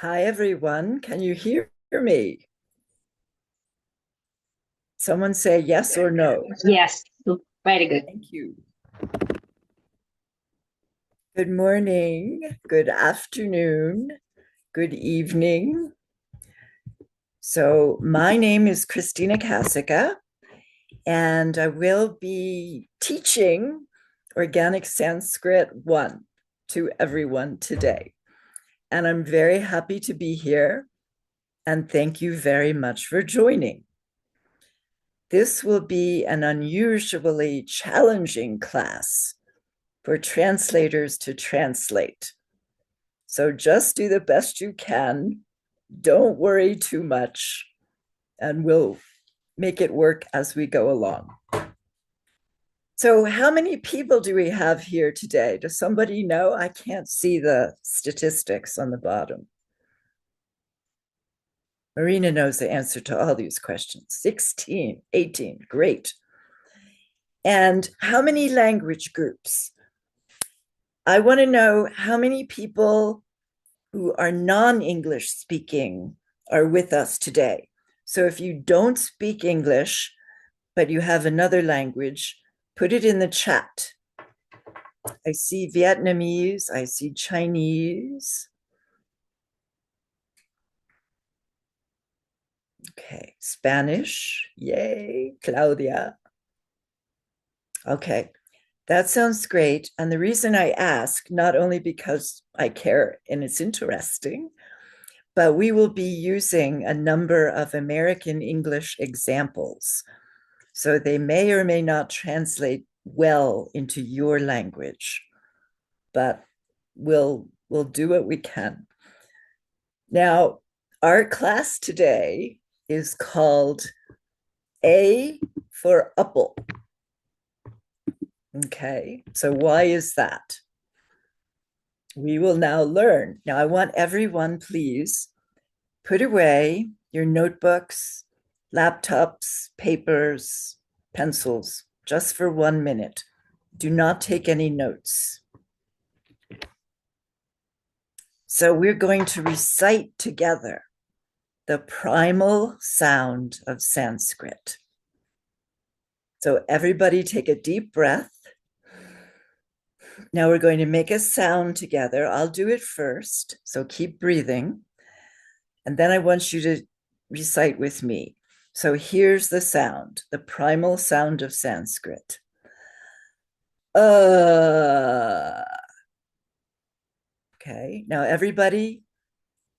Hi, everyone. Can you hear me? Someone say yes or no. Yes, very good. Thank you. Good morning, good afternoon, good evening. So, my name is Christina Kasica, and I will be teaching Organic Sanskrit 1 to everyone today. And I'm very happy to be here, and thank you very much for joining. This will be an unusually challenging class for translators to translate. So just do the best you can. Don't worry too much, and we'll make it work as we go along. So, how many people do we have here today? Does somebody know? I can't see the statistics on the bottom. Marina knows the answer to all these questions. 16, 18, great. And how many language groups? I want to know how many people who are non-English speaking are with us today. So if you don't speak English, but you have another language, put it in the chat. I see Vietnamese, I see Chinese. Okay, Spanish, yay, Claudia. Okay, that sounds great. And the reason I ask, not only because I care and it's interesting, but we will be using a number of American English examples. So they may or may not translate well into your language, but we'll do what we can. Now, our class today is called A for Apple. Okay, so why is that? We will now learn. Now, I want everyone, please, put away your notebooks, laptops, papers, pencils, just for 1 minute. Do not take any notes. So we're going to recite together the primal sound of Sanskrit. So everybody take a deep breath. Now we're going to make a sound together. I'll do it first, so keep breathing. And then I want you to recite with me. So here's the sound, the primal sound of Sanskrit. Okay, now everybody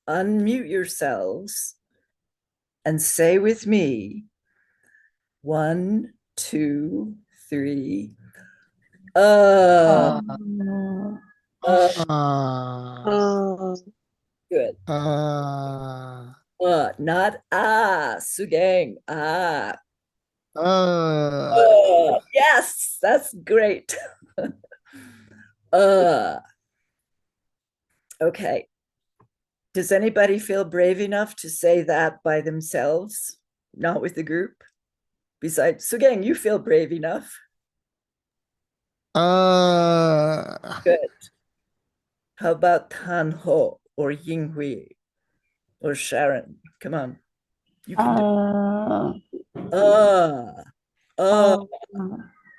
unmute yourselves and say with me, 1, 2, 3. Uh, Uh, uh, good. Not Sugang. Yes, that's great. uh, okay. Does anybody feel brave enough to say that by themselves, not with the group? Besides, Sugang, you feel brave enough. Good. How about Tan Ho or Ying Hui or Sharon? Come on, you can do it. Uh, uh, uh,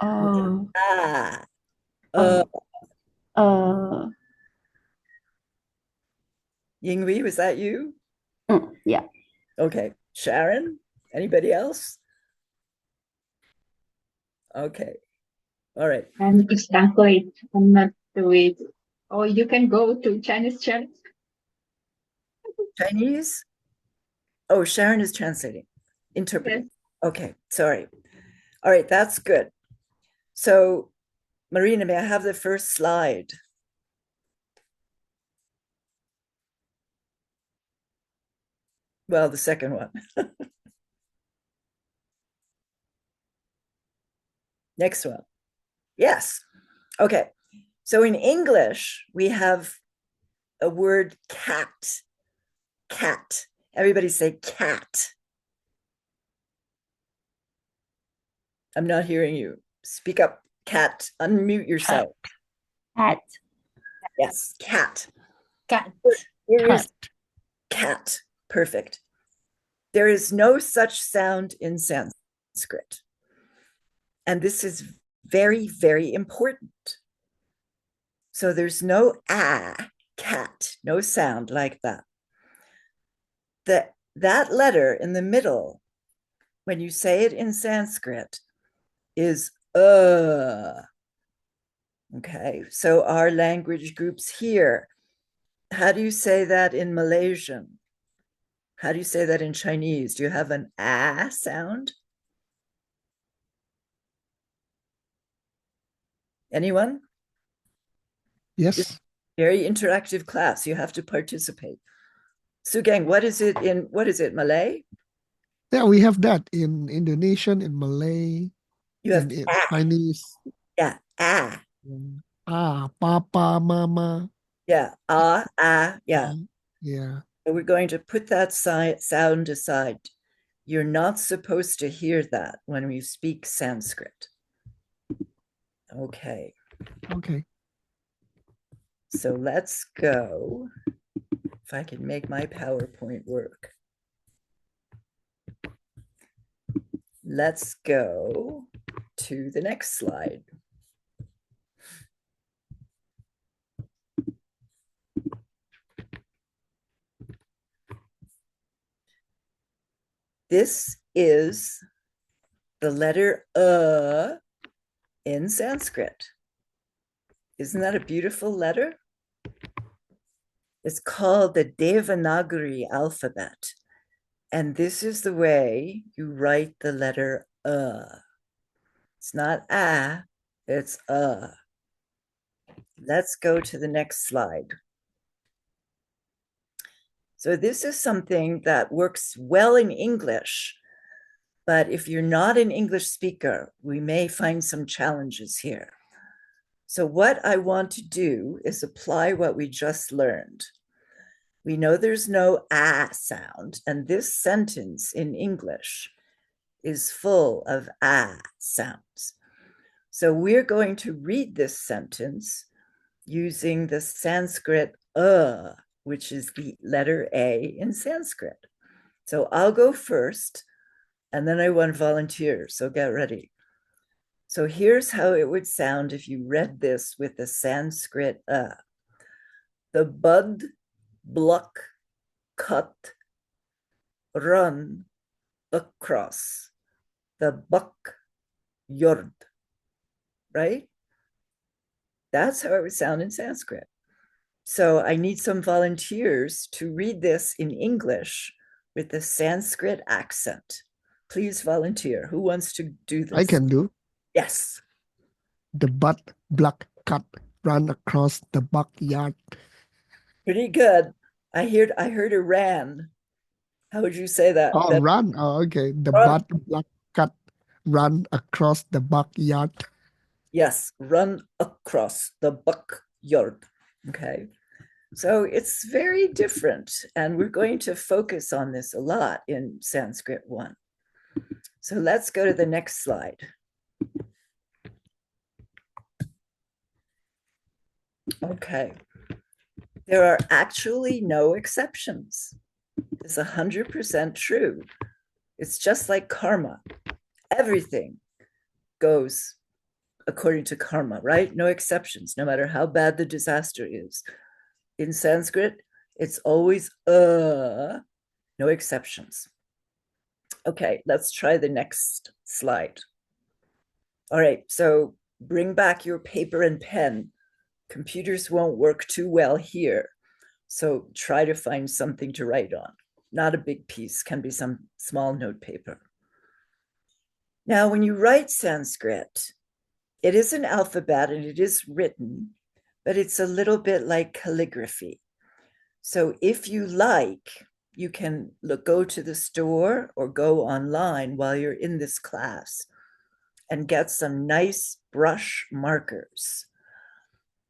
ah, uh. uh, uh, Ying Hui, was that you? yeah. Okay. Sharon? Anybody else? Okay. All right. And it's translate. I'm not do it. Or you can go to Chinese channel. Chinese? Oh, Sharon is translating, Yes. interpreting. Okay. Sorry. All right. That's good. So, Marina, may I have the first slide? Well, the second one. Next one. Yes. Okay. So in English, we have a word cat. Cat. Everybody say cat. I'm not hearing you. Speak up, cat. Unmute yourself. Cat. Yes, cat. Cat. Here is Cat. cat. Perfect. There is no such sound in Sanskrit. And this is very, very important. So there's no cat, no sound like that. That letter in the middle, when you say it in Sanskrit, is Okay, so our language groups here, how do you say that in Malaysian? How do you say that in Chinese? Do you have an sound? Anyone? It's Yes. very interactive class. You have to participate. Sugang, what is it, Malay? Yeah, we have that in Indonesian, in Malay, You have in Chinese. yeah, Papa, mama. yeah, yeah. Yeah. So we're going to put that sound aside. You're not supposed to hear that when we speak Sanskrit. Okay. Okay. So let's go. If I can make my PowerPoint work. Let's go to the next slide. This is the letter in Sanskrit. Isn't that a beautiful letter? It's called the Devanagari alphabet. And this is the way you write the letter It's not it's Let's go to the next slide. So this is something that works well in English, but if you're not an English speaker, we may find some challenges here. So what I want to do is apply what we just learned. We know there's no sound, and this sentence in English is full of sounds. So we're going to read this sentence using the Sanskrit which is the letter A in Sanskrit. So I'll go first, and then I want volunteers, so get ready. So here's how it would sound if you read this with the Sanskrit The bud, pluck, cut, run across the buck yord, right? That's how it would sound in Sanskrit. So I need some volunteers to read this in English with the Sanskrit accent. Please volunteer. Who wants to do this? I can do. Yes. The butt, black cat ran across the backyard. Pretty good. I heard a ran. How would you say that? Oh, run. Oh, okay. The Run. butt, black cat ran across the backyard. Yes, run across the backyard. Okay. So it's very different, and we're going to focus on this a lot in Sanskrit 1. So let's go to the next slide. Okay. There are actually no exceptions. It's 100% true. It's just like karma. Everything goes according to karma, right? No exceptions, no matter how bad the disaster is. In Sanskrit, it's always no exceptions. Okay, let's try the next slide. All right, so bring back your paper and pen. Computers won't work too well here, so try to find something to write on. Not a big piece, can be some small note paper. Now, when you write Sanskrit, it is an alphabet and it is written, but it's a little bit like calligraphy. So if you like, you can go to the store or go online while you're in this class and get some nice brush markers.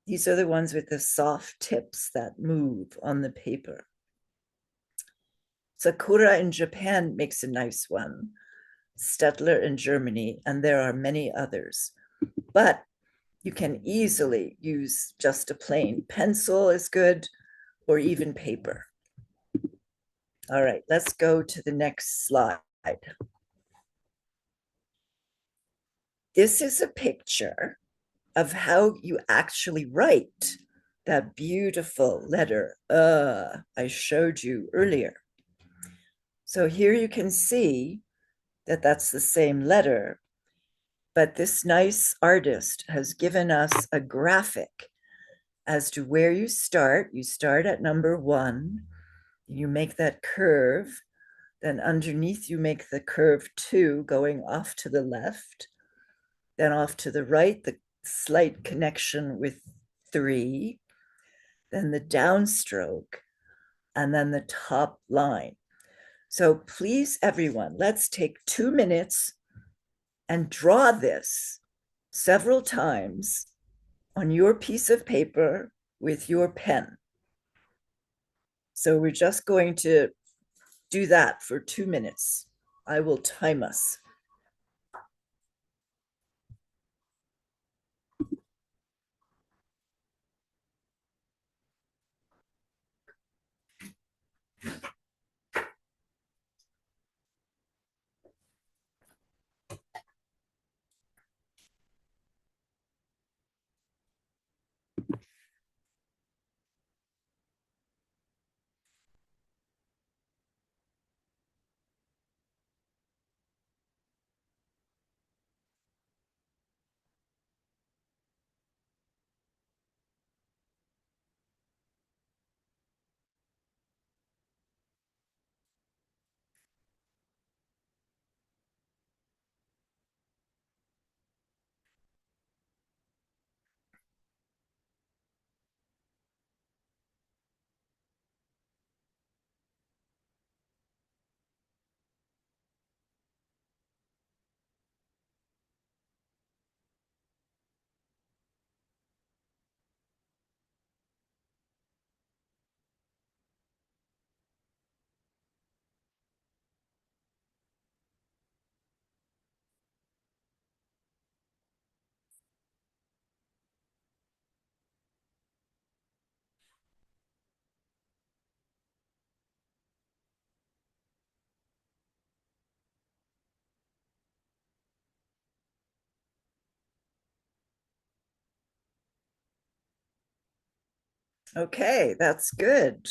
These are the ones with the soft tips that move on the paper. Sakura in Japan makes a nice one, Stettler in Germany, and there are many others. But you can easily use just a plain pencil is good, or even paper. All right, let's go to the next slide. This is a picture of how you actually write that beautiful letter I showed you earlier. So here you can see that that's the same letter, but this nice artist has given us a graphic as to where you start. You start at number 1, you make that curve, then underneath you make the curve 2 going off to the left, then off to the right, the slight connection with 3, then the downstroke, and then the top line. So please, everyone, let's take 2 minutes and draw this several times on your piece of paper with your pen. So we're just going to do that for 2 minutes. I will time us. Okay, that's good.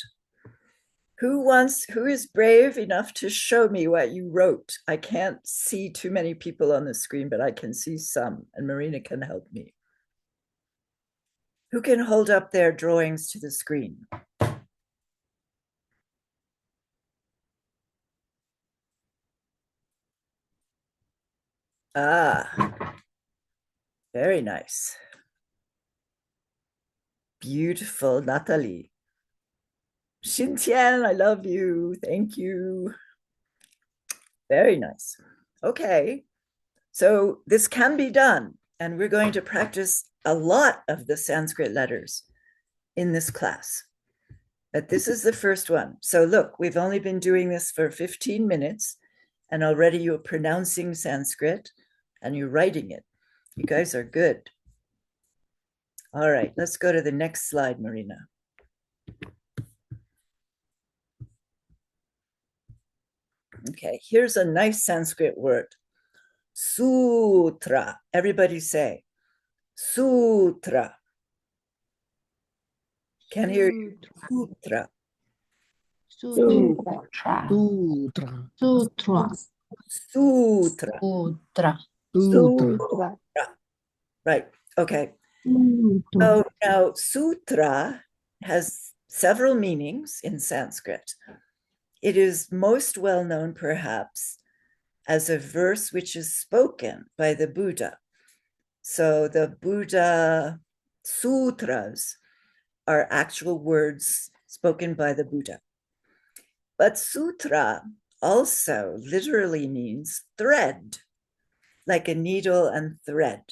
Who is brave enough to show me what you wrote? I can't see too many people on the screen, but I can see some, and Marina can help me. Who can hold up their drawings to the screen? Ah, very nice. Beautiful, Natalie. Xintian, I love you. Thank you. Very nice. Okay, so this can be done, and we're going to practice a lot of the Sanskrit letters in this class. But this is the first one. So look, we've only been doing this for 15 minutes, and already you're pronouncing Sanskrit and you're writing it. You guys are good. All right, let's go to the next slide, Marina. Okay, here's a nice Sanskrit word. Sutra. Everybody say sutra. Can't hear you. Sutra. Sutra. Sutra. Sutra. Sutra. Sutra. Sutra. Right. Okay. Sutra. So now sutra has several meanings in Sanskrit. It is most well known, perhaps, as a verse which is spoken by the Buddha. So the Buddha sutras are actual words spoken by the Buddha. But sutra also literally means thread, like a needle and thread.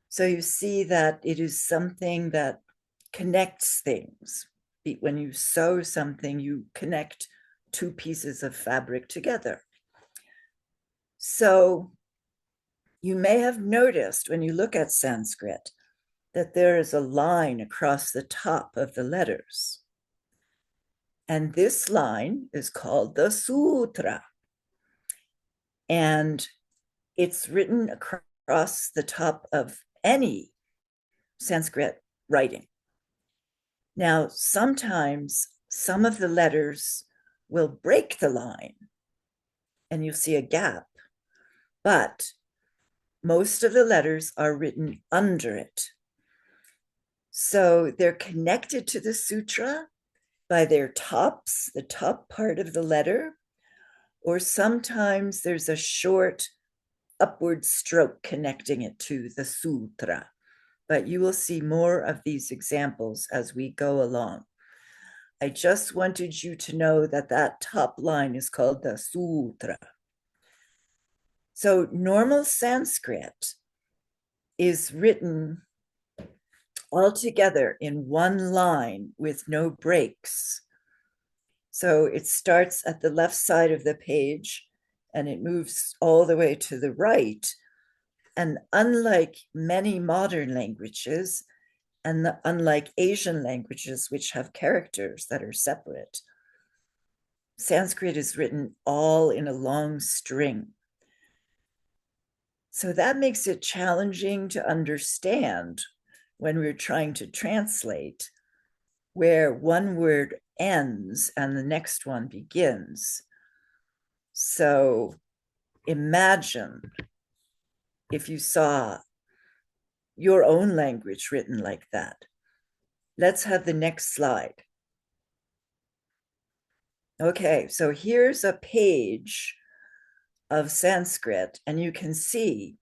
So you see that it is something that connects things. When you sew something, you connect two pieces of fabric together. So you may have noticed when you look at Sanskrit that there is a line across the top of the letters. And this line is called the sutra. And it's written across the top of any Sanskrit writing. Now, sometimes some of the letters will break the line and you'll see a gap, but most of the letters are written under it. So they're connected to the sutra by their tops, the top part of the letter, or sometimes there's a short upward stroke connecting it to the sutra. But you will see more of these examples as we go along. I just wanted you to know that that top line is called the sutra. So normal Sanskrit is written all together in one line with no breaks. So it starts at the left side of the page and it moves all the way to the right. And unlike many modern languages, and unlike Asian languages, which have characters that are separate, Sanskrit is written all in a long string. So that makes it challenging to understand when we're trying to translate, where one word ends and the next one begins. So imagine if you saw your own language written like that. Let's have the next slide. Okay, so here's a page of Sanskrit, and you can see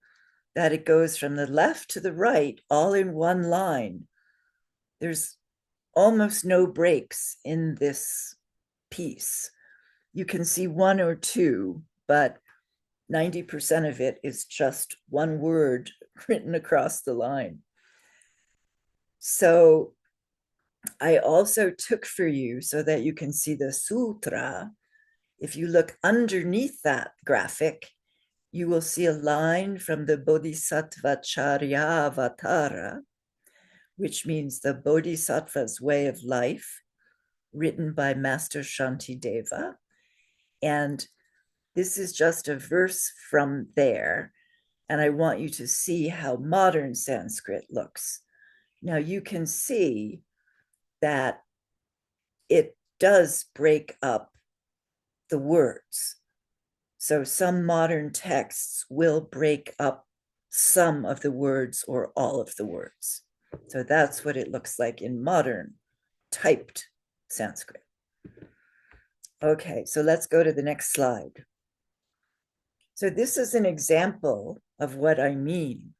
that it goes from the left to the right, all in one line. There's almost no breaks in this piece. You can see one or two, but 90% of it is just one word written across the line. So I also took for you, so that you can see the sutra, if you look underneath that graphic, you will see a line from the Bodhisattva Charyavatara, which means the Bodhisattva's way of life, written by Master Shantideva. And this is just a verse from there. And I want you to see how modern Sanskrit looks. Now you can see that it does break up the words. So some modern texts will break up some of the words or all of the words. So that's what it looks like in modern typed Sanskrit. Okay, so let's go to the next slide. So this is an example of what I mean.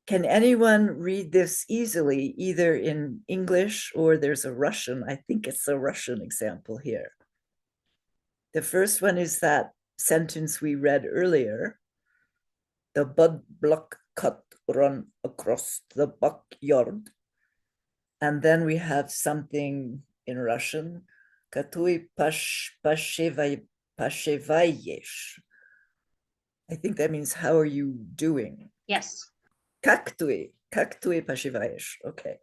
Can anyone read this easily, either in English or there's a Russian? I think it's a Russian example here. The first one is that sentence we read earlier. The bud block cut run across the backyard. And then we have something in Russian. Katui pashevayesh. I think that means, how are you doing? Yes. Kaktui pashevayesh. Okay.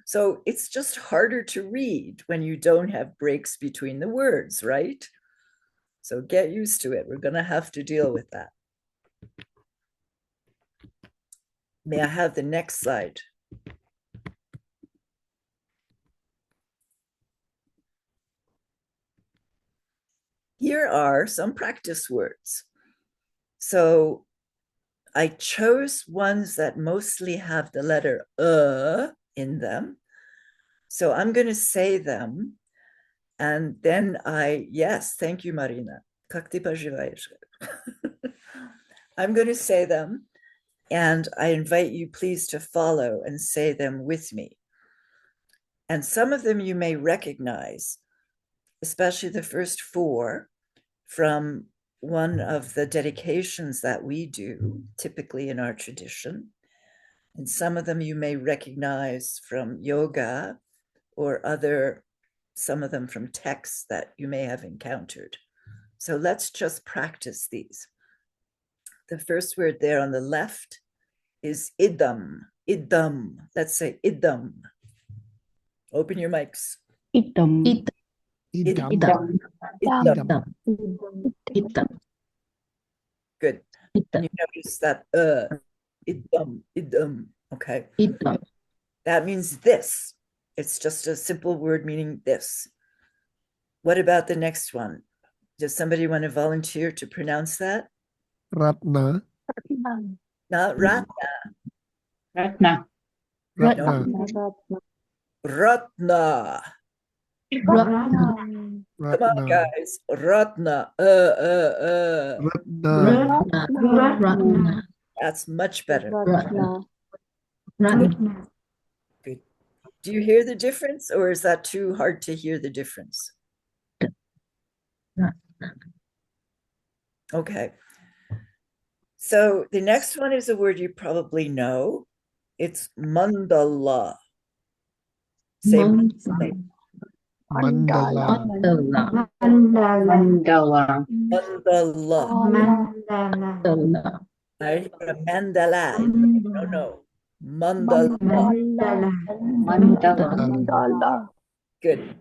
So it's just harder to read when you don't have breaks between the words, right? So get used to it. We're going to have to deal with that. May I have the next slide? Here are some practice words. So I chose ones that mostly have the letter in them. So I'm going to say them. And then yes, thank you, Marina. I'm going to say them. And I invite you please to follow and say them with me. And some of them you may recognize, especially the first four from one of the dedications that we do, typically in our tradition. And some of them you may recognize from yoga or some of them from texts that you may have encountered. So let's just practice these. The first word there on the left is idam. Idam. Let's say idam. Open your mics. Idam. Idam. Idam. Idam. Good. And you notice that idam. Okay. That means this. It's just a simple word meaning this. What about the next one? Does somebody want to volunteer to pronounce that? Ratna. Not Ratna. Ratna. Ratna. Ratna. Come on, guys. Ratna. Ratna. That's much better. Ratna. Good. Do you hear the difference, or is that too hard to hear the difference? Okay. So the next one is a word you probably know. It's mandala. Say Mandala. Mandala. mandala. Mandala. I hear a mandala. No. Mandala. Mandala. Good.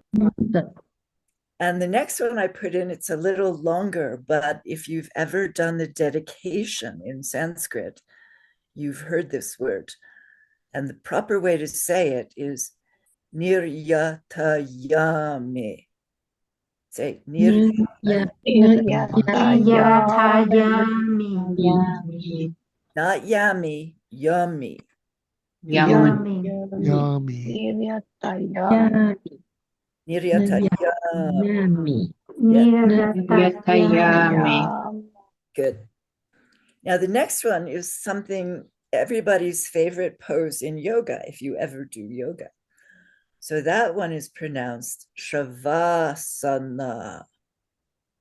And the next one I put in, it's a little longer, but if you've ever done the dedication in Sanskrit, you've heard this word. And the proper way to say it is niryatayami. Say Yatayami. not yami, yummy. Yummy. Niryatayami. Yatayami. Good. Now, the next one is something everybody's favorite pose in yoga, if you ever do yoga. So that one is pronounced Shavasana.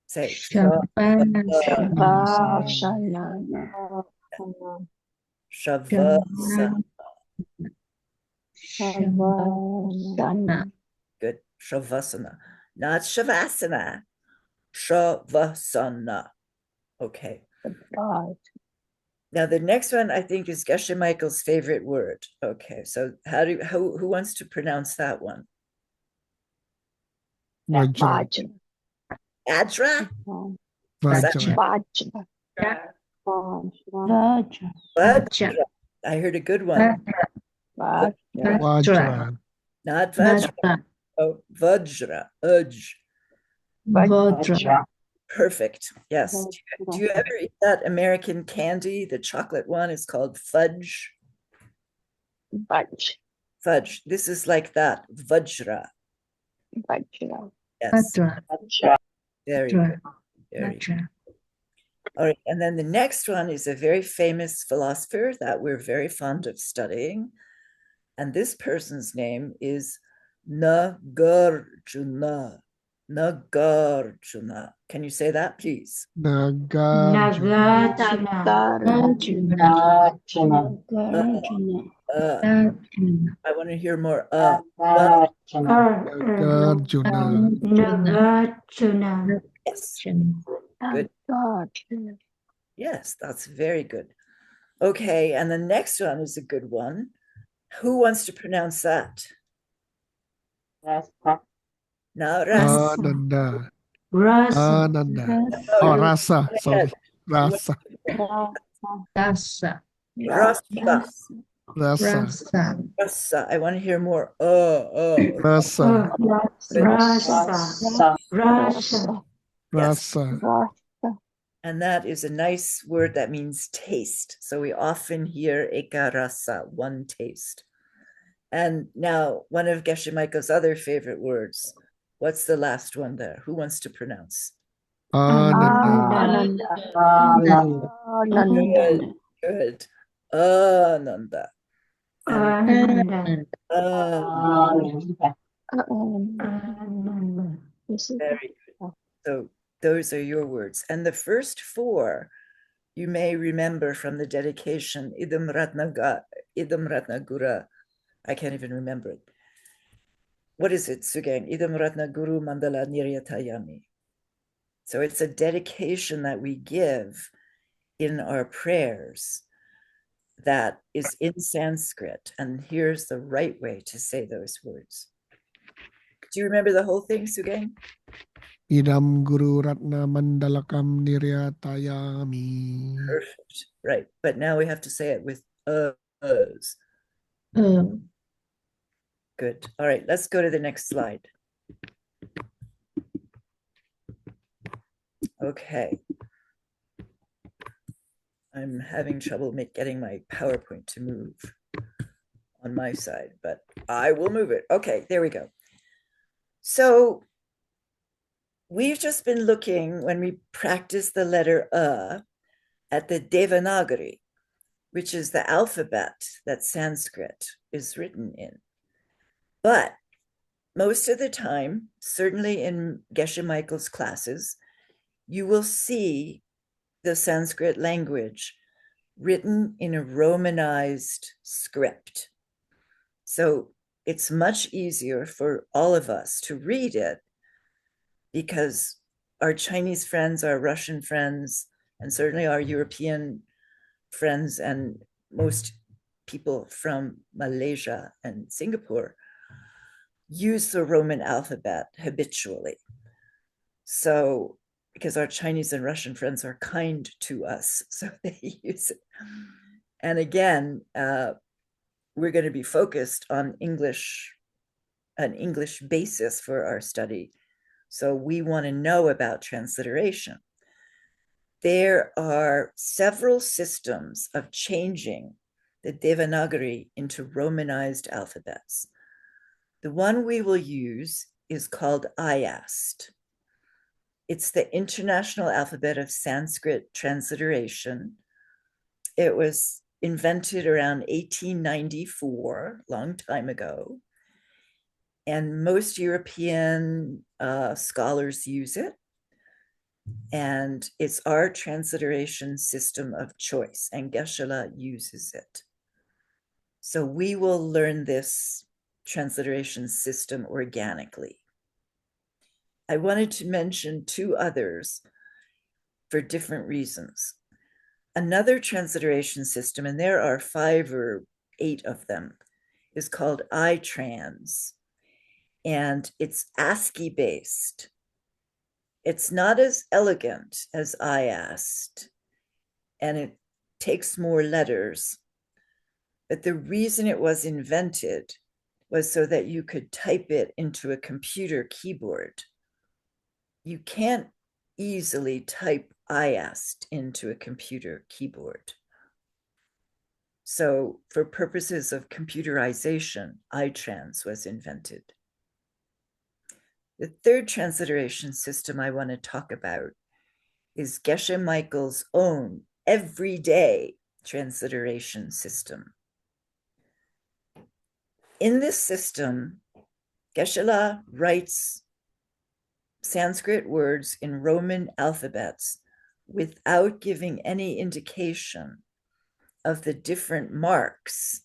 Say Shavasana. Good. Shavasana. Not Shavasana. Shavasana. Okay. Now the next one I think is Geshe Michael's favorite word. Okay, so who wants to pronounce that one? Vajra. Adra? Vajra. Vajra. I heard a good one. Vajra. Not Vajra. Oh, Vajra. Perfect. Yes. Do you ever eat that American candy? The chocolate one is called fudge. Fudge. This is like that. Vajra. Yes. Very good. Very good. All right. And then the next one is a very famous philosopher that we're very fond of studying. And this person's name is Nagarjuna. Nagarjuna. Can you say that, please? Nagarjuna. I want to hear more. Nagarjuna. Yes. Good. Yes, that's very good. Okay, and the next one is a good one. Who wants to pronounce that? No, Rasa. Ananda. Rasa. Ananda. Oh, Rasa. Sorry. Rasa. Rasa. Rasa. Rasa. I want to hear more. Rasa. Rasa. Rasa. And that is a nice word that means taste. So we often hear eka rasa, one taste. And now one of Geshe Michael's other favorite words. What's the last one there? Who wants to pronounce? Ananda. Good. Ananda. Very good. So those are your words. And the first four you may remember from the dedication, Idam Ratna Gura. I can't even remember it. What is it, Sugain? Idam Ratna Guru Mandala Niryatayami. So it's a dedication that we give in our prayers that is in Sanskrit. And here's the right way to say those words. Do you remember the whole thing, Sugang? Idam Guru Ratna Mandalakam Niryatayami. Perfect. Right. But now we have to say it with us. Good. All right, let's go to the next slide. Okay. I'm having trouble getting my PowerPoint to move on my side, but I will move it. Okay, there we go. So we've just been looking, when we practice the letter at the Devanagari, which is the alphabet that Sanskrit is written in. But most of the time, certainly in Geshe Michael's classes, you will see the Sanskrit language written in a Romanized script. So it's much easier for all of us to read it because our Chinese friends, our Russian friends, and certainly our European friends, and most people from Malaysia and Singapore use the Roman alphabet habitually. So, because our Chinese and Russian friends are kind to us, so they use it. And again, we're going to be focused on English, an English basis for our study. So we want to know about transliteration. There are several systems of changing the Devanagari into Romanized alphabets. The one we will use is called IAST. It's the International Alphabet of Sanskrit Transliteration. It was invented around 1894, long time ago. And most European scholars use it. And it's our transliteration system of choice, and Geshe uses it. So we will learn this transliteration system organically. I wanted to mention two others for different reasons. Another transliteration system, and there are 5 or 8 of them, is called iTrans, and it's ASCII based. It's not as elegant as IAST, and it takes more letters. But the reason it was invented was so that you could type it into a computer keyboard. You can't easily type IAST into a computer keyboard. So for purposes of computerization, iTrans was invented. The third transliteration system I want to talk about is Geshe Michael's own everyday transliteration system. In this system, Geshe writes Sanskrit words in Roman alphabets without giving any indication of the different marks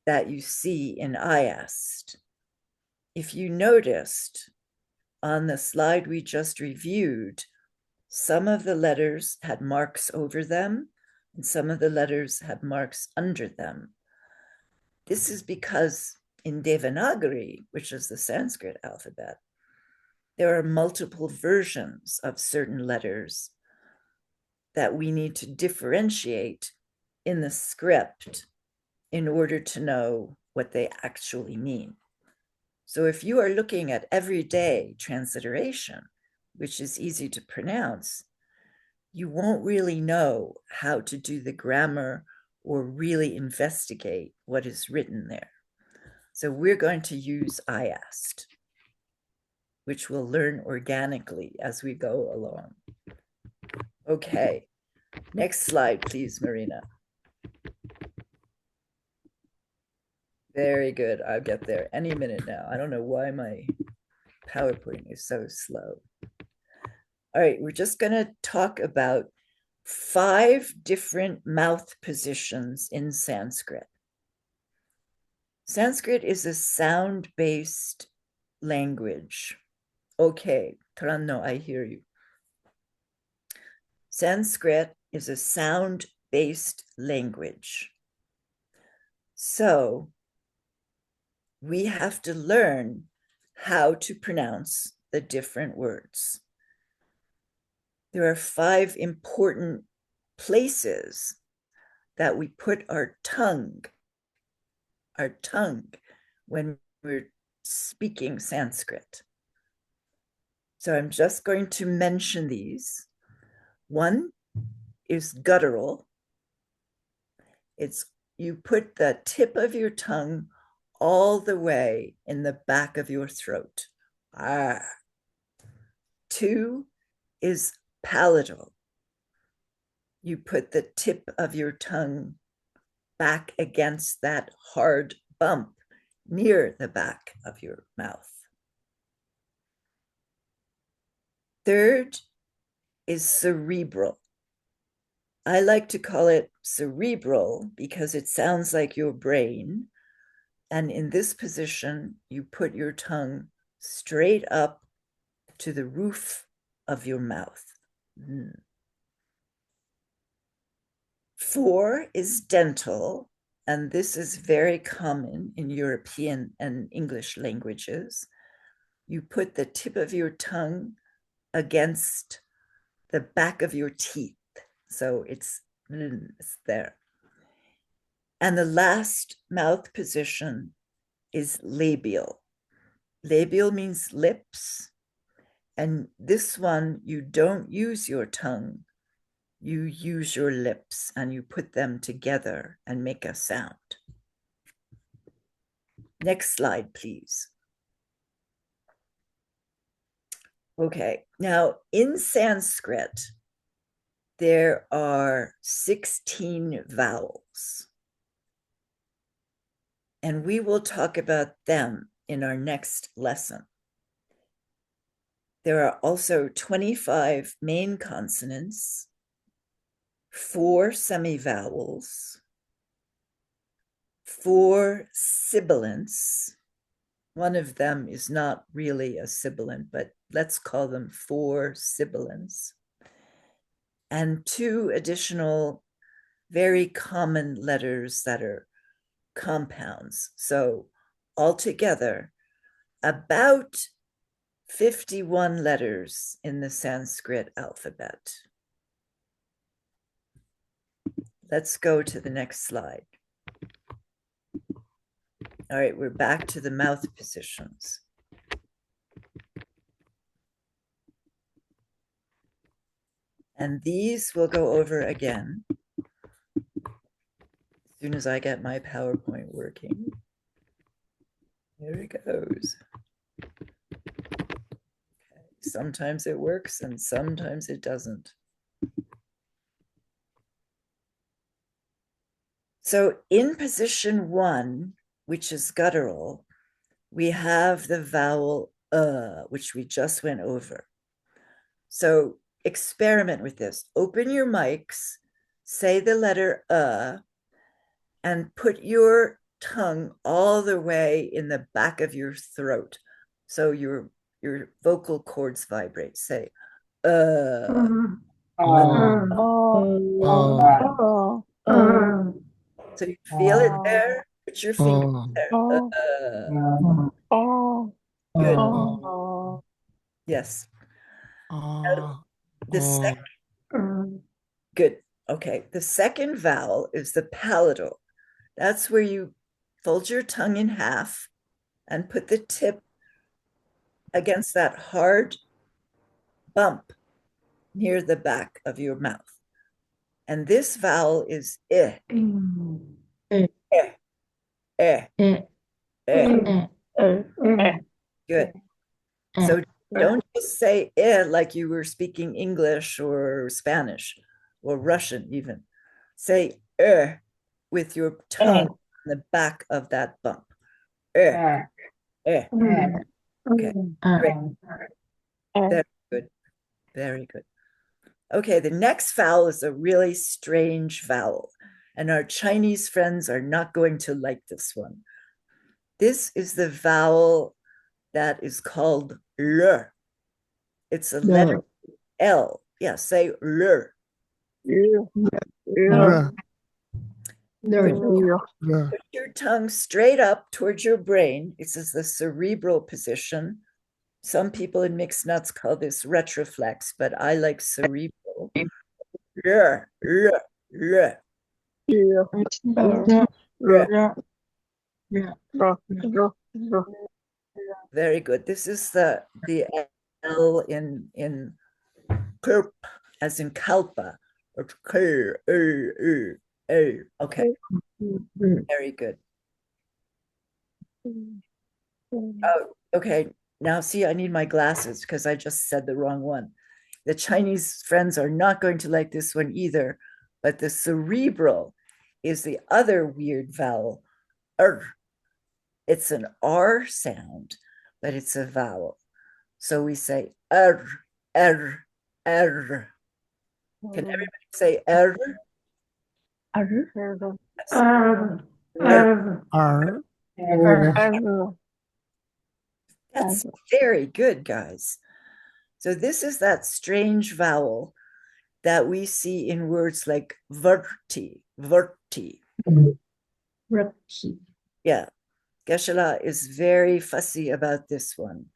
that you see in IAST. If you noticed on the slide we just reviewed, some of the letters had marks over them and some of the letters had marks under them. This is because in Devanagari, which is the Sanskrit alphabet, there are multiple versions of certain letters that we need to differentiate in the script in order to know what they actually mean. So if you are looking at everyday transliteration, which is easy to pronounce, you won't really know how to do the grammar or really investigate what is written there. So we're going to use IAST, which we'll learn organically as we go along. Okay, next slide, please, Marina. Very good, I'll get there any minute now. I don't know why my PowerPoint is so slow. All right, we're just gonna talk about 5 different mouth positions in Sanskrit. Sanskrit is a sound-based language. Okay, Tranno, I hear you. Sanskrit is a sound-based language. So we have to learn how to pronounce the different words. There are 5 important places that we put our tongue when we're speaking Sanskrit. So I'm just going to mention these. One is guttural. It's you put the tip of your tongue all the way in the back of your throat. Ah. 2 is palatal. You put the tip of your tongue back against that hard bump near the back of your mouth. 3rd is cerebral. I like to call it cerebral because it sounds like your brain. And in this position, you put your tongue straight up to the roof of your mouth. 4 is dental, and this is very common in European and English languages. You put the tip of your tongue against the back of your teeth. So it's there. And the last mouth position is labial. Labial means lips. And this one, you don't use your tongue. You use your lips and you put them together and make a sound. Next slide, please. Okay, now in Sanskrit, there are 16 vowels. And we will talk about them in our next lesson. There are also 25 main consonants, 4 semivowels, 4 sibilants. One of them is not really a sibilant, but let's call them 4 sibilants. And 2 additional very common letters that are compounds. So altogether, about 51 letters in the Sanskrit alphabet. Let's go to the next slide. All right, we're back to the mouth positions. And these we'll go over again as soon as I get my PowerPoint working. There it goes. Okay. Sometimes it works and sometimes it doesn't. So in position 1, which is guttural, we have the vowel which we just went over. So experiment with this. Open your mics, say the letter and put your tongue all the way in the back of your throat. So your vocal cords vibrate. Say So you feel it there, put your finger there. Good. Yes. The second, good. Okay. The second vowel is the palatal. That's where you fold your tongue in half and put the tip against that hard bump near the back of your mouth. And this vowel is eh. Good. So don't just say like you were speaking English or Spanish or Russian even. Say with your tongue on the back of that bump. Okay, great. Very good. Very good. Okay, the next vowel is a really strange vowel, and our Chinese friends are not going to like this one. This is the vowel that is called le. It's a letter L. Yeah, say le. Put your tongue straight up towards your brain. This is the cerebral position. Some people in mixed nuts call this retroflex, but I like cerebral. Yeah, yeah, yeah. Very good. This is the L in Kurp, as in kalpa. Okay, very good. Oh, okay. Now, see, I need my glasses because I just said the wrong one. The Chinese friends are not going to like this one either, but the cerebral is the other weird vowel. It's an R sound, but it's a vowel. So we say R, R, R. Can everybody say R? That's very good, guys. So this is that strange vowel that we see in words like verti, verti. Yeah, Geshe is very fussy about this one.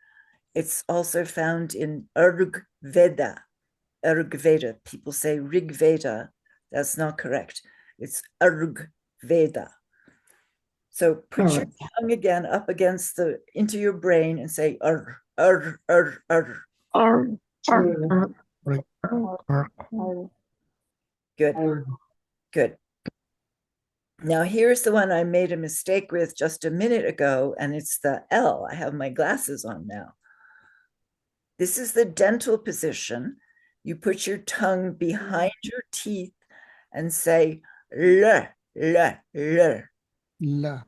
It's also found in Rig Veda. Rig Veda. People say Rig Veda. That's not correct. It's Rig Veda. So put your tongue again up against into your brain and say Good. Good. Now here's the one I made a mistake with just a minute ago, and it's the L. I have my glasses on now. This is the dental position. You put your tongue behind your teeth and say le, le, le. La.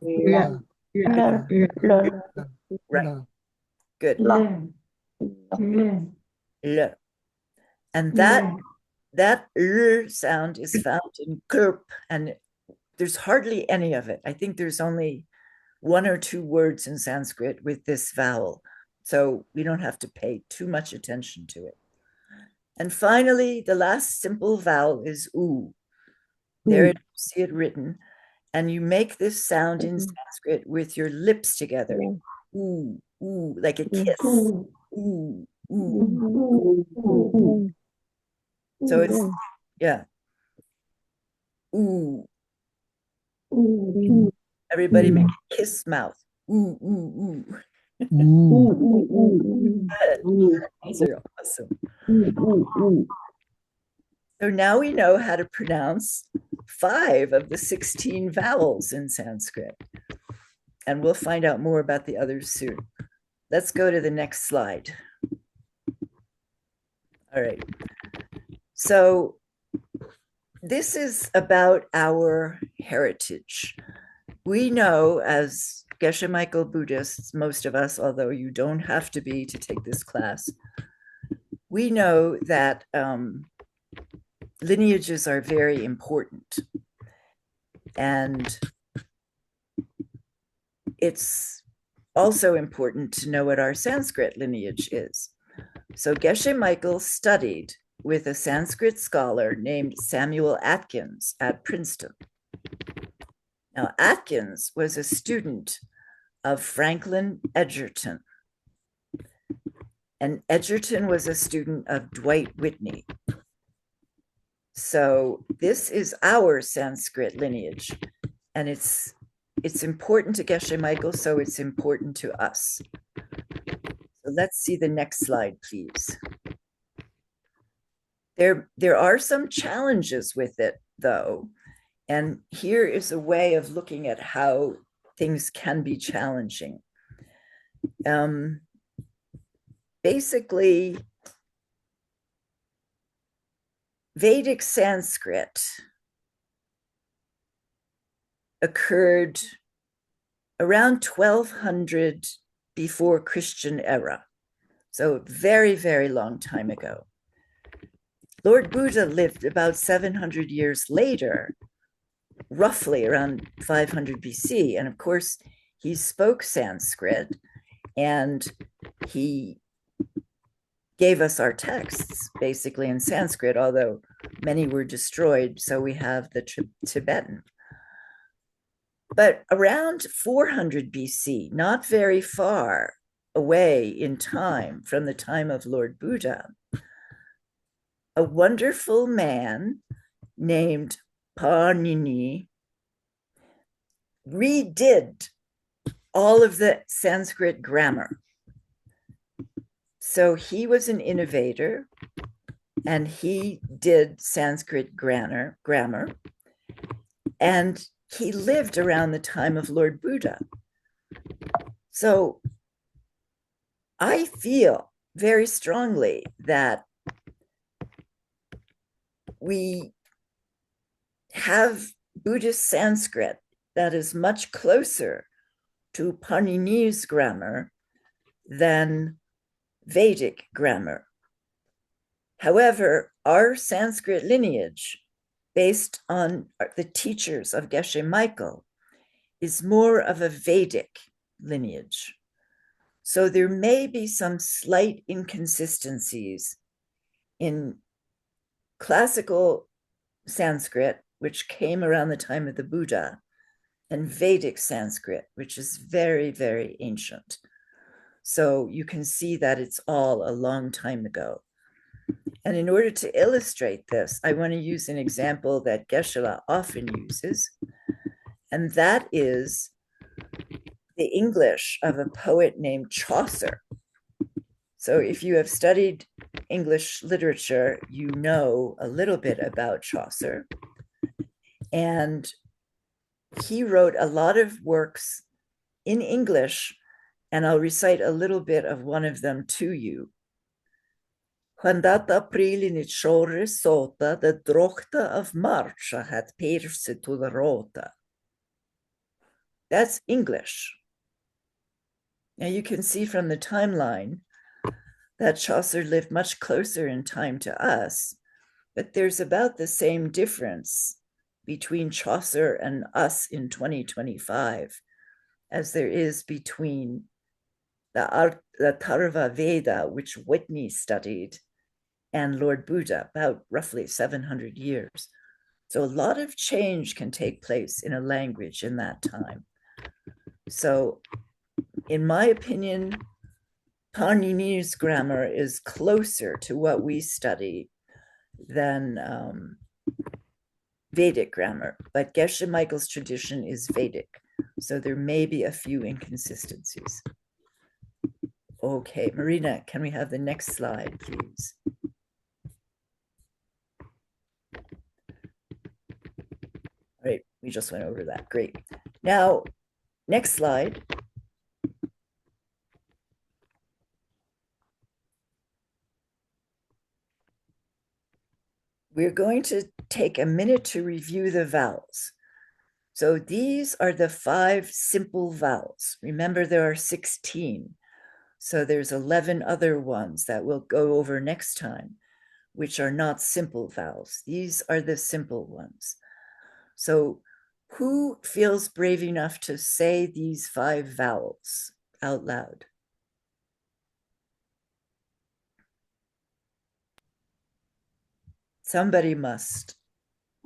Right. Good. Le. And that L sound is found in Kurp, and there's hardly any of it. I think there's only one or two words in Sanskrit with this vowel, so we don't have to pay too much attention to it. And finally, the last simple vowel is U. There you see it written, and you make this sound in Sanskrit with your lips together. Ooh, ooh, like a kiss. Ooh, ooh. So it's, yeah. Ooh. Everybody make a kiss mouth. Ooh, ooh, ooh. These are awesome. So now we know how to pronounce 5 of the 16 vowels in Sanskrit. And we'll find out more about the others soon. Let's go to the next slide. All right. So this is about our heritage. We know, as Geshe Michael Buddhists, most of us, although you don't have to be to take this class, we know that lineages are very important. And it's also important to know what our Sanskrit lineage is. So Geshe Michael studied with a Sanskrit scholar named Samuel Atkins at Princeton. Now, Atkins was a student of Franklin Edgerton, and Edgerton was a student of Dwight Whitney. So this is our Sanskrit lineage, and it's important to Geshe Michael, so it's important to us. So let's see the next slide, please. There are some challenges with it, though, and here is a way of looking at how things can be challenging. Basically, Vedic Sanskrit occurred around 1200 before Christian era. So very, very long time ago. Lord Buddha lived about 700 years later, roughly around 500 BC. And of course, he spoke Sanskrit and he gave us our texts basically in Sanskrit, although many were destroyed. So we have the Tibetan. But around 400 BC, not very far away in time from the time of Lord Buddha, a wonderful man named Panini redid all of the Sanskrit grammar. So he was an innovator and he did Sanskrit grammar, and he lived around the time of Lord Buddha. So I feel very strongly that we have Buddhist Sanskrit that is much closer to Panini's grammar than Vedic grammar. However, our Sanskrit lineage, based on the teachers of Geshe Michael, is more of a Vedic lineage. So there may be some slight inconsistencies in classical Sanskrit, which came around the time of the Buddha, and Vedic Sanskrit, which is very, very ancient. So you can see that it's all a long time ago. And in order to illustrate this, I want to use an example that Geshe often uses, and that is the English of a poet named Chaucer. So if you have studied English literature, you know a little bit about Chaucer. And he wrote a lot of works in English, and I'll recite a little bit of one of them to you. Quand'at april in shore sota, the drochta of March had perse to the rota. That's English. Now you can see from the timeline that Chaucer lived much closer in time to us, but there's about the same difference between Chaucer and us in 2025 as there is between the Tharva Veda, which Whitney studied, and Lord Buddha, about roughly 700 years. So a lot of change can take place in a language in that time. So in my opinion, Panini's grammar is closer to what we study than Vedic grammar, but Geshe Michael's tradition is Vedic. So there may be a few inconsistencies. Okay, Marina, can we have the next slide, please? All right, we just went over that. Great. Now, next slide. We're going to take a minute to review the vowels. So these are the 5 simple vowels. Remember, there are 16. So there's 11 other ones that we'll go over next time, which are not simple vowels. These are the simple ones. So who feels brave enough to say these 5 vowels out loud? Somebody must.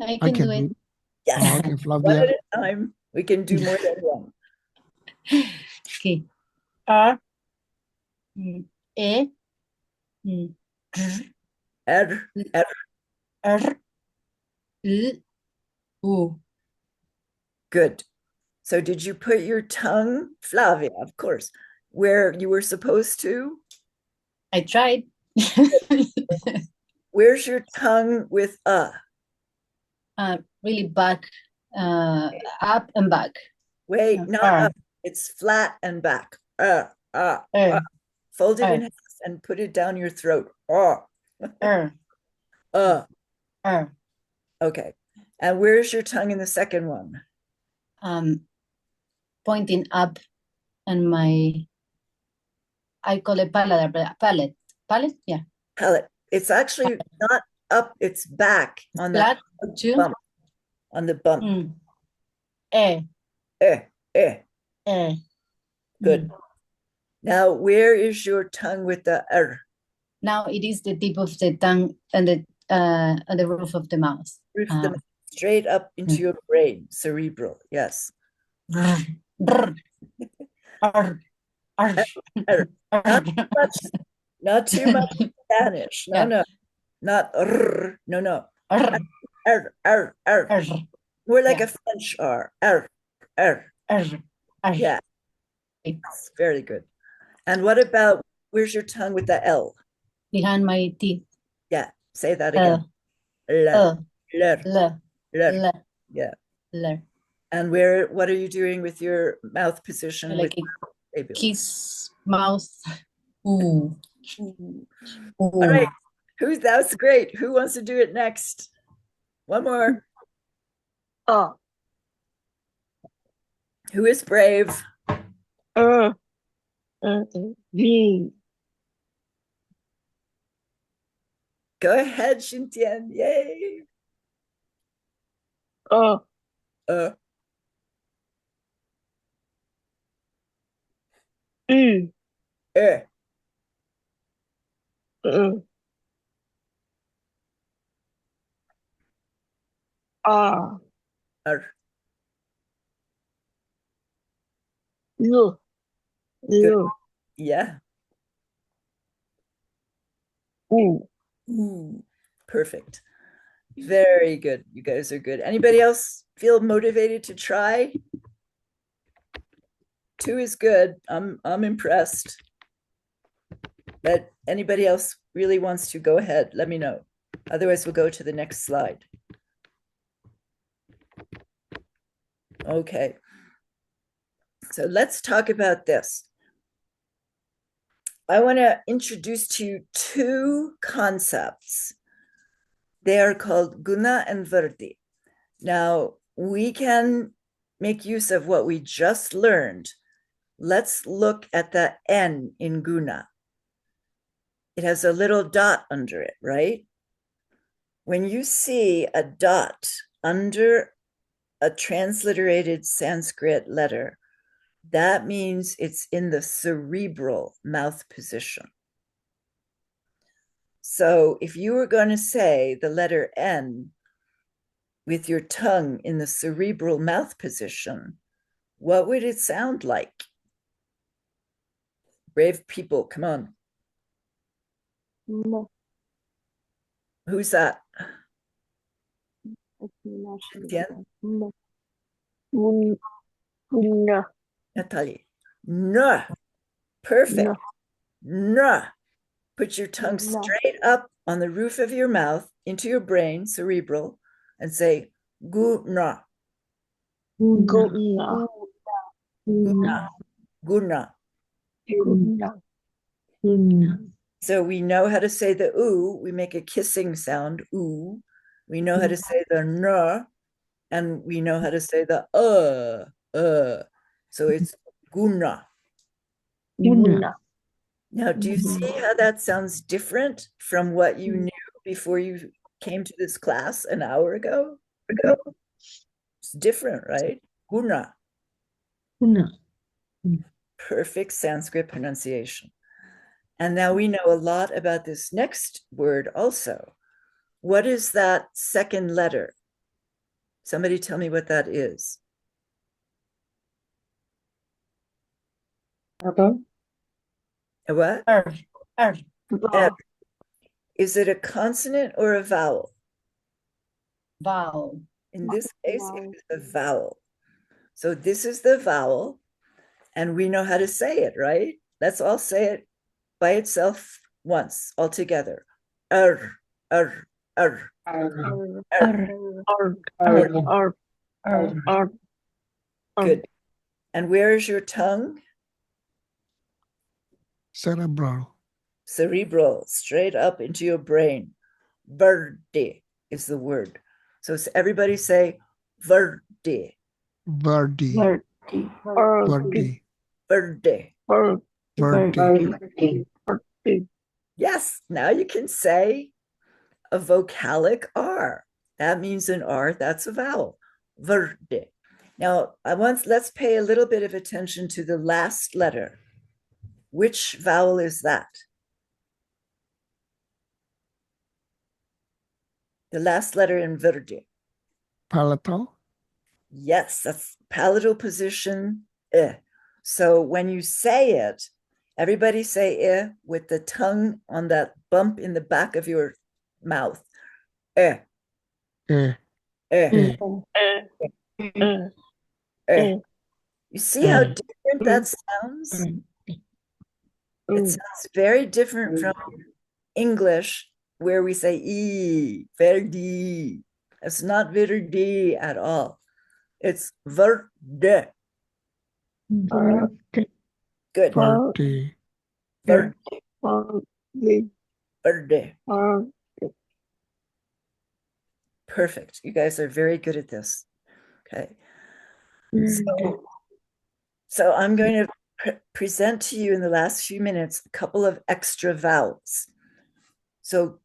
I I can can do it. do. Yes, Okay, one Flavia. at a time. We can do more than one. Okay. R, E, R, R, R. R, L, U. Good. So did you put your tongue, Flavia, of course, where you were supposed to? I tried. Where's your tongue with Really back, up and back. Wait, not up. It's flat and back. Fold it in half and put it down your throat. Okay. And where's your tongue in the second one? Pointing up, and I call it palate. Yeah. Palate. It's actually not up, it's back on Flat the too. bump. On the bump. Good. Now, where is your tongue with the R? Now it is the tip of the tongue and the roof of the mouth. Straight up into your brain, cerebral. Yes. Brr, brr, arr, Er. arr. Not too much Spanish. No, Yeah. no. Not no, no. Arr, R. arr, More like Yeah. a French R. R. arr, arr. Yeah. That's very good. And what about, where's your tongue with the L? Behind my teeth. Yeah. Say that again. L. L, L. L, L. L, Yeah. L. And what are you doing with your mouth position? Like with a labial? kiss mouth. Ooh. Ooh. Ooh. All right. That's great. Who wants to do it next? One more. Who is brave? V. Go ahead, Xintian. Yay. Uh. Mm. Er. R. Er. L. L. Yeah. Ooh. Ooh. Perfect. Very good. You guys are good. Anybody else feel motivated to try? 2 is good. I'm impressed. But anybody else really wants to go ahead, let me know. Otherwise, we'll go to the next slide. Okay. So let's talk about this. I want to introduce to you 2 concepts. They are called guna and vritti. Now, we can make use of what we just learned. Let's look at the N in guna. It has a little dot under it, right? When you see a dot under a transliterated Sanskrit letter, that means it's in the cerebral mouth position. So if you were going to say the letter N with your tongue in the cerebral mouth position, what would it sound like? Brave people, come on. No. Who's that? Yeah. No. No. Natalie. No. Perfect. No. Put your tongue straight up on the roof of your mouth into your brain, cerebral, and say guna. Guna. Guna. Guna. Guna. So we know how to say the oo. We make a kissing sound, oo. We know how to say the n, and we know how to say the So it's guna. Guna. Now, do you see how that sounds different from what you knew before you came to this class an hour ago? It's different, right? Guna. Guna. Perfect Sanskrit pronunciation. And now we know a lot about this next word also. What is that second letter? Somebody tell me what that is. Okay. A what? R, R. F. Is it a consonant or a vowel? Vowel. In this case, it is a vowel. So this is the vowel, and we know how to say it, right? Let's all say it by itself once, all together. R, R, R, R. Good. And where is your tongue? Cerebral. Cerebral, straight up into your brain. Verde is the word. So everybody say verde. Verdi. Verdi. Verde. Verdi. Yes, now you can say a vocalic R. That means an R, that's a vowel. Verde. Now, let's pay a little bit of attention to the last letter. Which vowel is that? The last letter in verde. Palatal. Yes, that's palatal position. So when you say it, everybody say with the tongue on that bump in the back of your mouth. eh, Eh. eh, You see how different that sounds? It sounds very different from English, where we say E, verdi. It's not verdi at all. It's verde. Good. verde, Verde. Verde. Perfect. You guys are very good at this. Okay. So I'm going to present to you in the last few minutes a couple of extra vowels. So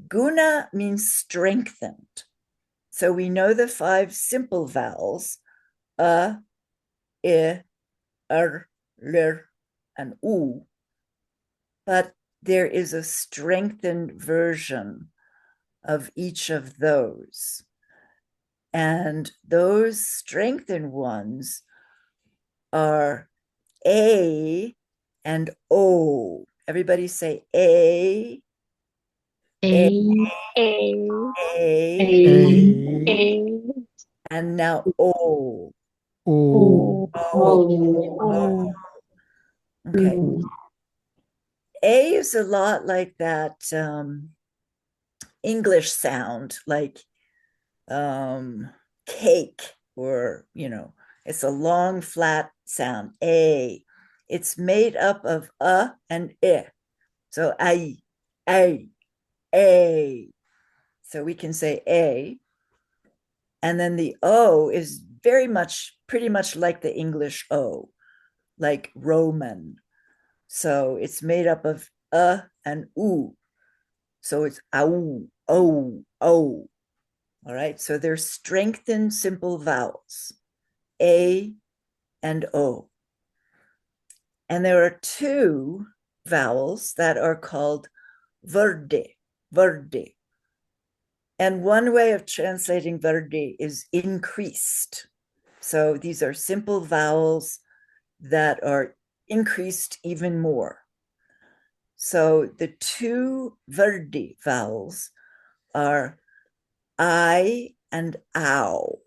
guna means strengthened. So we know the 5 simple vowels, I, lir, and u, but there is a strengthened version of each of those. And those strengthened ones are A and O. Everybody say A, a, and now O. o, Okay. A is a lot like that English sound, like cake, or, it's a long, flat sound. A. It's made up of and I. So a. So we can say A. And then the O is pretty much like the English O, like Roman. So it's made up of and U. So it's au, o, o. All right. So they're strengthened simple vowels, A and O. And there are 2 vowels that are called verde, verde. And one way of translating verde is increased. So these are simple vowels that are increased even more. So the 2 verde vowels are I and ow.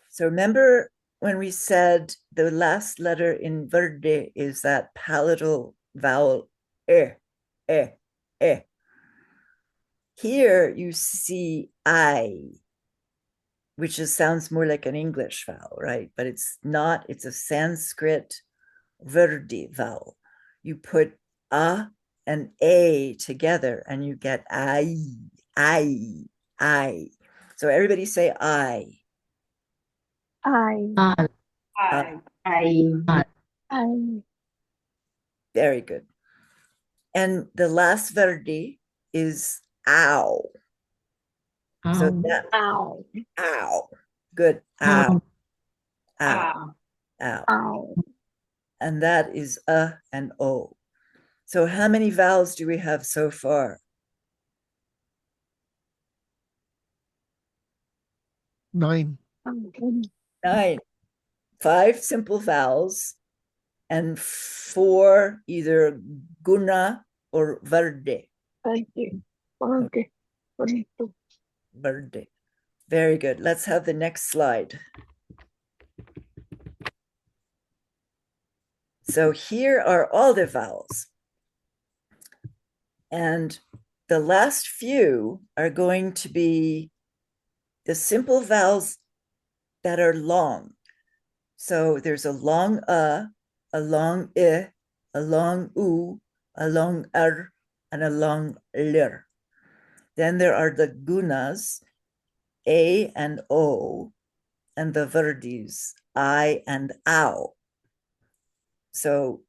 So remember when we said the last letter in verde is that palatal vowel eh, eh, eh. Here you see I, which sounds more like an English vowel, right? But it's not, it's a Sanskrit verde vowel. You put a and a together and you get I, I, I. So everybody say I. Very good. And the last verde is ow. So that ow. Good. Ow. Ow. Ow. And that is and o. So how many vowels do we have so far? 9, 9. 5 simple vowels and 4 either guna or verde. Verde. Very good. Let's have the next slide. So here are all the vowels. And the last few are going to be the simple vowels that are long. So there's a long a long I, a long u, a long r, and a long lir. Then there are the gunas, a and o, and the verdes, I and ow. So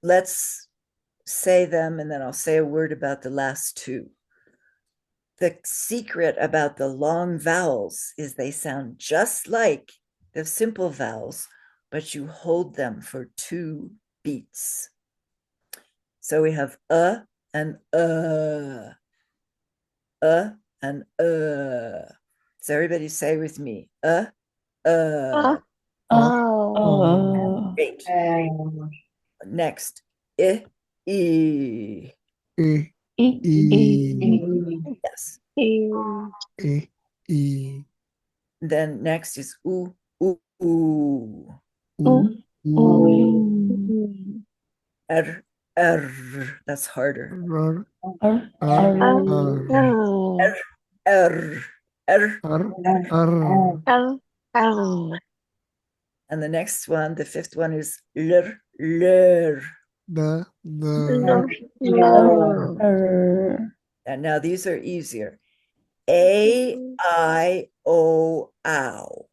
let's say them, and then I'll say a word about the last 2. The secret about the long vowels is they sound just like the simple vowels, but you hold them for 2 beats. So we have and and So everybody say with me, Oh. Great. Uh, Next, I, E. E. E. E. Yes. E. E. Then next is U, U, U. U. U. R, R. That's harder. R. R. R. R, R, R. R. R. And the next one, the fifth one is L, L. The. R. And now these are easier. A, I, O, ow.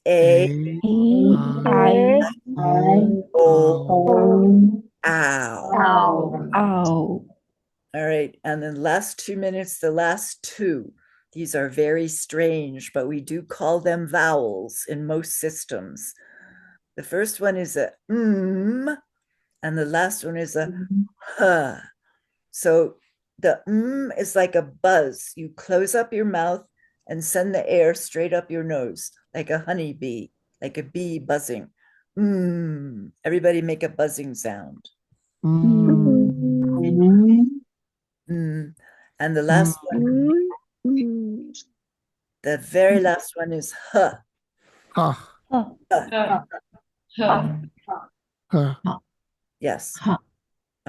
A, E. I. O, ow. Ow. All right. And then last 2 minutes, the last two. These are very strange, but we do call them vowels in most systems. The first one is a and the last one is a h. So the is like a buzz. You close up your mouth and send the air straight up your nose, like a honeybee, like a bee buzzing. Everybody make a buzzing sound. And the last one, the very last one is h. Ha. Yes. All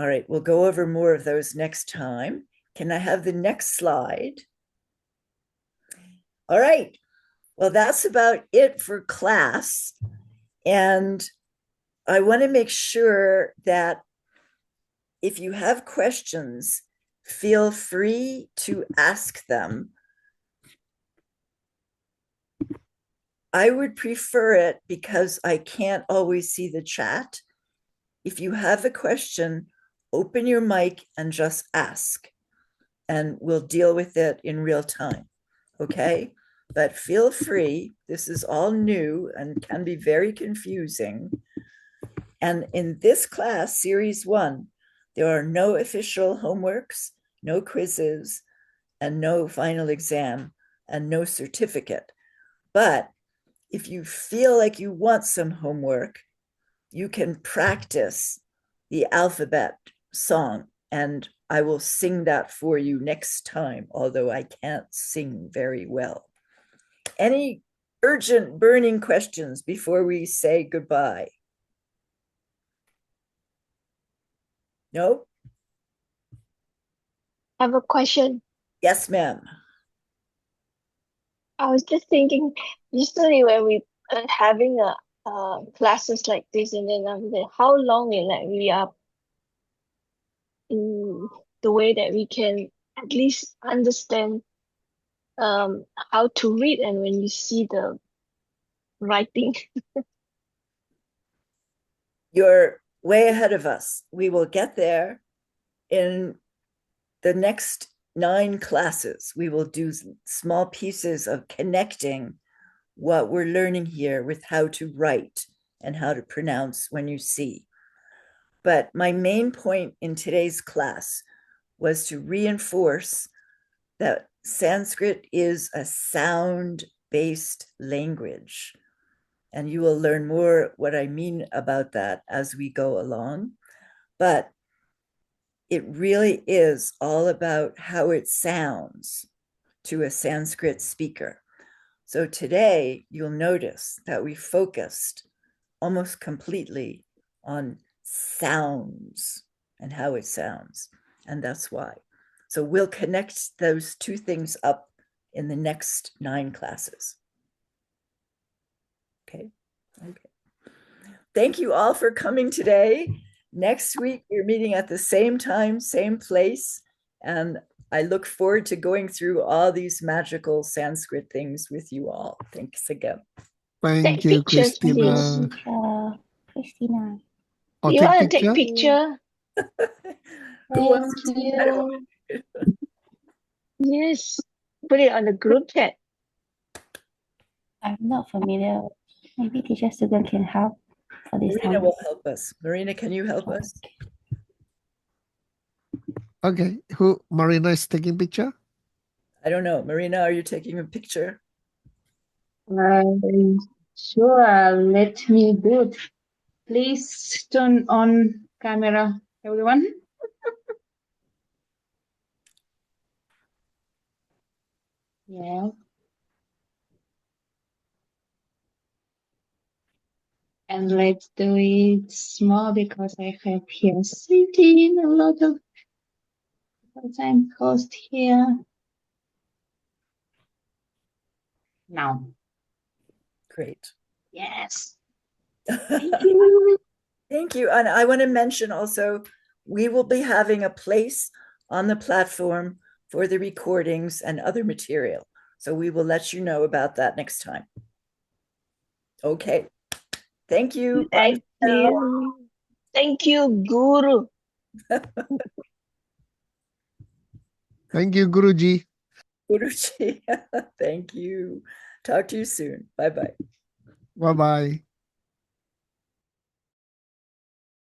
right, we'll go over more of those next time. Can I have the next slide? All right. Well, that's about it for class. And I want to make sure that if you have questions, feel free to ask them. I would prefer it because I can't always see the chat. If you have a question, open your mic and just ask, and we'll deal with it in real time. Okay? But feel free. This is all new and can be very confusing. And in this class, Series 1, there are no official homeworks, no quizzes, and no final exam, and no certificate. But if you feel like you want some homework, you can practice the alphabet song, and I will sing that for you next time, although I can't sing very well. Any urgent burning questions before we say goodbye? No? I have a question. Yes, ma'am. I was just thinking, usually when we are having a classes like this, and then how long we are in the way that we can at least understand how to read, and when you see the writing. You're way ahead of us. We will get there in the next 9 classes. We will do small pieces of connecting what we're learning here with how to write and how to pronounce when you see. But my main point in today's class was to reinforce that Sanskrit is a sound-based language. And you will learn more what I mean about that as we go along. But it really is all about how it sounds to a Sanskrit speaker. So today you'll notice that we focused almost completely on sounds and how it sounds. And that's why. So we'll connect those two things up in the next 9 classes. Okay. Thank you all for coming today. Next week, we're meeting at the same time, same place. And I look forward to going through all these magical Sanskrit things with you all. Thanks again. Thank Take you, pictures, Christina. please. Christina. Oh, You take want to take picture? picture? Who wants to? I don't want Yes. Put it on the group chat. I'm not familiar. Maybe teacher Sugan can help for this Marina time. will help us. Marina, can you help us? Okay. Who? Marina is taking picture? I don't know. Marina, are you taking a picture? Sure, let me do it. Please turn on camera, everyone. Yeah. And let's do it small because I have here sitting a lot of time host here. Now. Great. Yes. Thank you. Thank you. And I want to mention also, we will be having a place on the platform for the recordings and other material. So we will let you know about that next time. Okay. Thank you. Bye. Thank you. Thank you, Guru. Thank you, Guruji. Guruji. Thank you. Talk to you soon. Bye-bye. Bye bye.